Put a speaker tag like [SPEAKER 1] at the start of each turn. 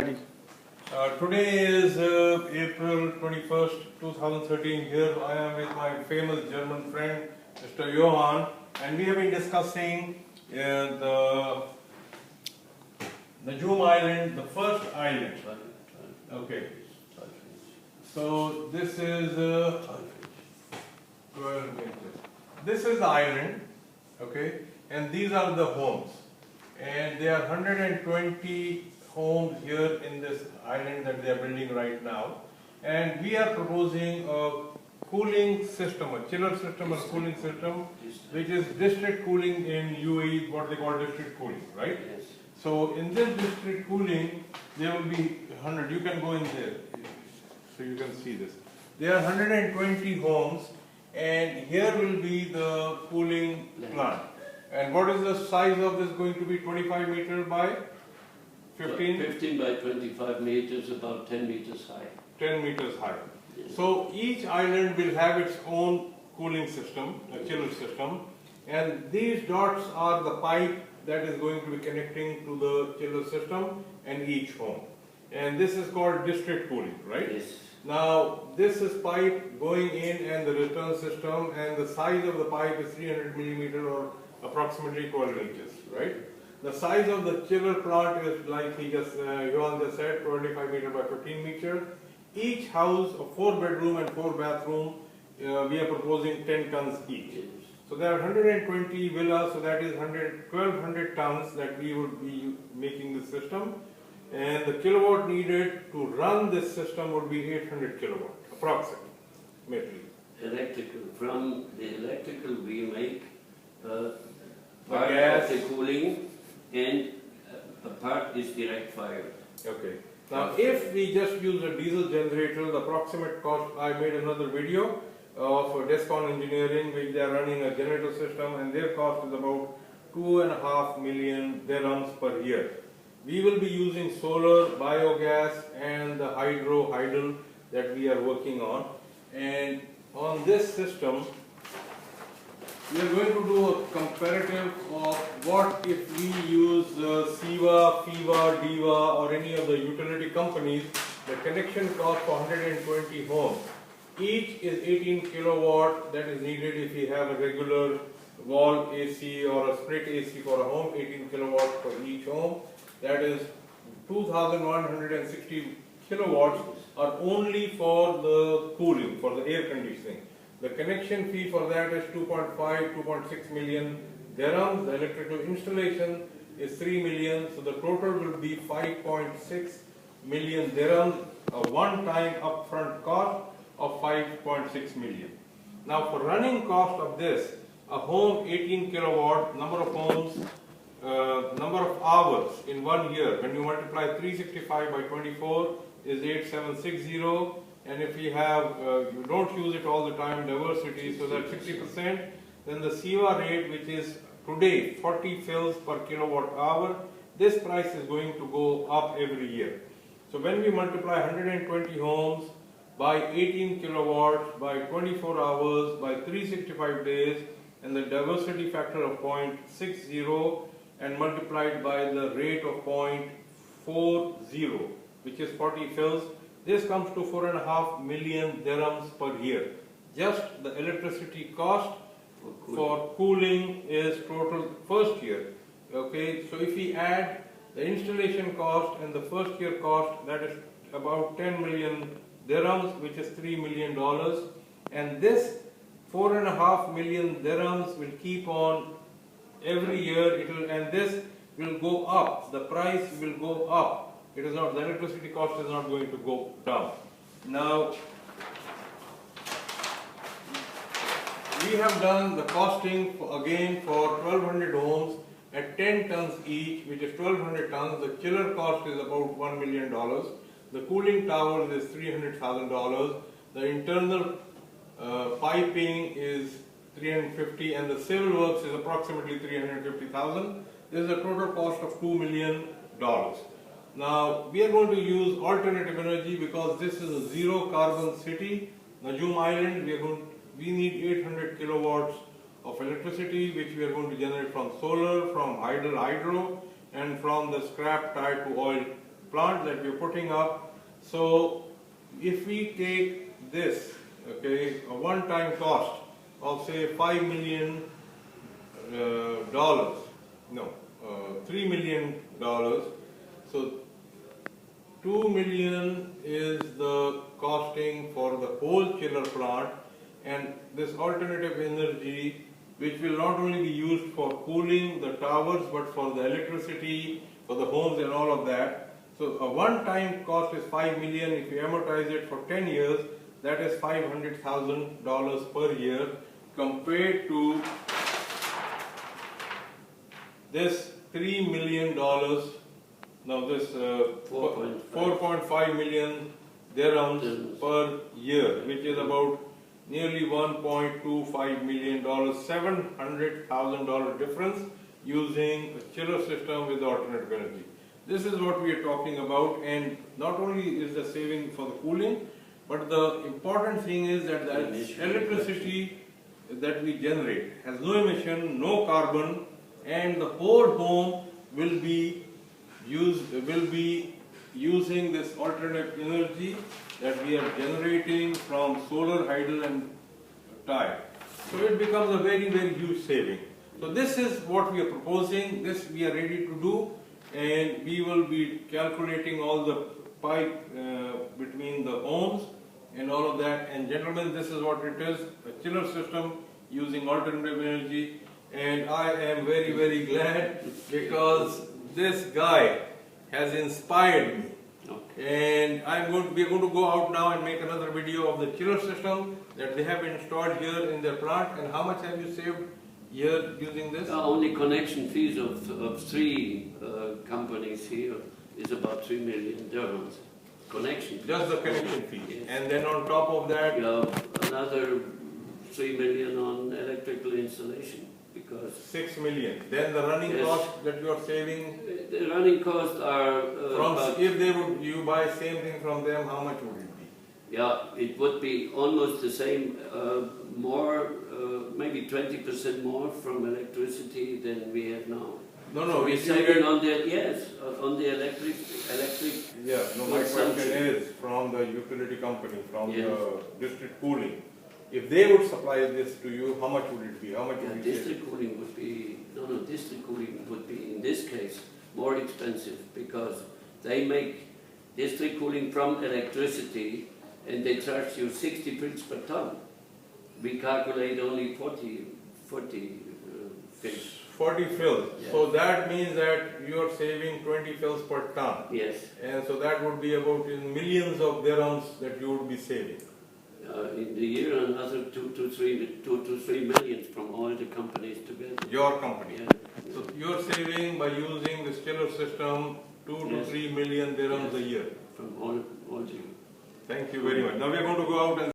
[SPEAKER 1] Today is April 21st, 2013. Here I am with my famous German friend, Mr. Johann, and we have been discussing the Najum Island, the first island. Okay. So this is 12 meters. This is the island, okay, and these are the homes, and there are 120 homes here in this island that they are building right now, and we are proposing a cooling system, a chiller system, a cooling system, which is district cooling in UAE, what they call district cooling, right?
[SPEAKER 2] Yes.
[SPEAKER 1] So in this district cooling, there will be 100. You can go in there, so you can see this. There are 120 homes, and here will be the cooling plant. And what is the size of this going to be? 25 meter by 15?
[SPEAKER 2] 15 by 25 meters, about 10 meters high.
[SPEAKER 1] 10 meters high.
[SPEAKER 2] Yes.
[SPEAKER 1] So each island will have its own cooling system, a chiller system, and these dots are the pipe that is going to be connecting to the chiller system and each home. And this is called district cooling, right?
[SPEAKER 2] Yes.
[SPEAKER 1] Now this is pipe going in and the return system, and the size of the pipe is 300 millimeter or approximately 12 inches, right? The size of the chiller plant is like he just, Johan just said, 25 meter by 15 meter. Each house, a 4-bedroom and 4-bathroom, we are proposing 10 tons each.
[SPEAKER 2] Yes.
[SPEAKER 1] So there are 120 villas, so that is 1200 tons that we would be making this system. And the kilowatt needed to run this system would be 800 kilowatt, approximately.
[SPEAKER 2] Electrical. From the electrical we make part
[SPEAKER 1] gas.
[SPEAKER 2] of the cooling, and a part is direct fire.
[SPEAKER 1] Okay. Now if we just use a diesel generator, the approximate cost, I made another video of Descon Engineering, which they are running a generator system, and their cost is about 2.5 million dirhams per year. We will be using solar, biogas, and the hydel that we are working on. And on this system, we are going to do a comparative of what if we use SIVA, FIVA, DIVA, or any of the utility companies. The connection cost for 120 homes. Each is 18 kilowatt that is needed if you have a regular wall AC or a split AC for a home, 18 kilowatt for each home. That is 2,160 kilowatts are only for the cooling, for the air conditioning. The connection fee for that is 2.6 million dirhams. The electrical installation is 3 million. So the total will be 5.6 million dirhams, a one-time upfront cost of 5.6 million. Now for running cost of this, a home 18 kilowatt, number of homes, number of hours in 1 year, when you multiply 365 by 24 is 8760, and if you have, you don't use it all the time, diversity, so that's 60%, then the SIVA rate, which is today 40 fills per kilowatt hour, this price is going to go up every year. So when we multiply 120 homes by 18 kilowatts, by 24 hours, by 365 days, and the diversity factor of 0.60, and multiplied by the rate of 0.40, which is 40 fills, this comes to 4.5 million dirhams per year. Just the electricity cost for cooling is total first year. Okay, so if we add the installation cost and the first year cost, that is about 10 million dirhams, which is $3 million. And this 4.5 million dirhams will keep on every year, and this will go up. The price will go up. It is not, the electricity cost is not going to go down. Now, we have done the costing again for 1200 homes at 10 tons each, which is 1200 tons. The chiller cost is about $1 million. The cooling towers is $300,000. The internal piping is 350, and the civil works is approximately 350,000. This is a total cost of $2 million. Now we are going to use alternative energy because this is a zero carbon city, Najum Island. We need 800 kilowatts of electricity, which we are going to generate from solar, from hydro, and from the scrap tied to oil plant that we're putting up. So if we take this, okay, a one-time cost of say $5 million, $3 million. So 2 million is the costing for the whole chiller plant, and this alternative energy, which will not only be used for cooling the towers but for the electricity for the homes and all of that. So a one-time cost is 5 million. If you amortize it for 10 years, that is $500,000 per year, compared to this $3 million. Now this 4.5 million dirhams per year, which is about nearly $1.25 million, $700,000 difference using a chiller system with alternative energy. This is what we are talking about, and not only is the saving for the cooling, but the important thing is that the electricity that we generate has no emission, no carbon, and the whole home will be using this alternative energy that we are generating from solar, hydel and tide. So it becomes a very, very huge saving. So this is what we are proposing, this we are ready to do, and we will be calculating all the pipe between the homes and all of that. And gentlemen, this is what it is, a chiller system using alternative energy. And I am very, very glad because this guy has inspired me. And we are going to go out now and make another video of the chiller system that they have installed here in their plant. And how much have you saved here using this?
[SPEAKER 2] Only connection fees of three companies here is about 3 million dirhams. Connection.
[SPEAKER 1] Just the connection fee.
[SPEAKER 2] Yes.
[SPEAKER 1] And then on top of that,
[SPEAKER 2] another 3 million on electrical installation. Because
[SPEAKER 1] 6 million. Then the running cost that you are saving.
[SPEAKER 2] The running costs are
[SPEAKER 1] If you buy same thing from them, how much would it be?
[SPEAKER 2] Yeah, it would be almost the same, more, maybe 20% more from electricity than we have now.
[SPEAKER 1] No,
[SPEAKER 2] So we're saving on the on the electric.
[SPEAKER 1] Yeah, no, my question is from the utility company, from
[SPEAKER 2] Yes.
[SPEAKER 1] the district cooling. If they would supply this to you, how much would it be? How much would you save?
[SPEAKER 2] District cooling would be, district cooling would be in this case more expensive because they make district cooling from electricity and they charge you 60 bricks per ton. We calculate only 40 fills.
[SPEAKER 1] 40 fills.
[SPEAKER 2] Yeah.
[SPEAKER 1] So that means that you are saving 20 fills per ton.
[SPEAKER 2] Yes.
[SPEAKER 1] And so that would be about in millions of dirhams that you would be saving.
[SPEAKER 2] In the year, another 2 to 3 million from all the companies together.
[SPEAKER 1] Your company.
[SPEAKER 2] Yeah.
[SPEAKER 1] So you are saving by using this chiller system 2 to 3 million dirhams a year.
[SPEAKER 2] From all the.
[SPEAKER 1] Thank you very much. Now we are going to go out and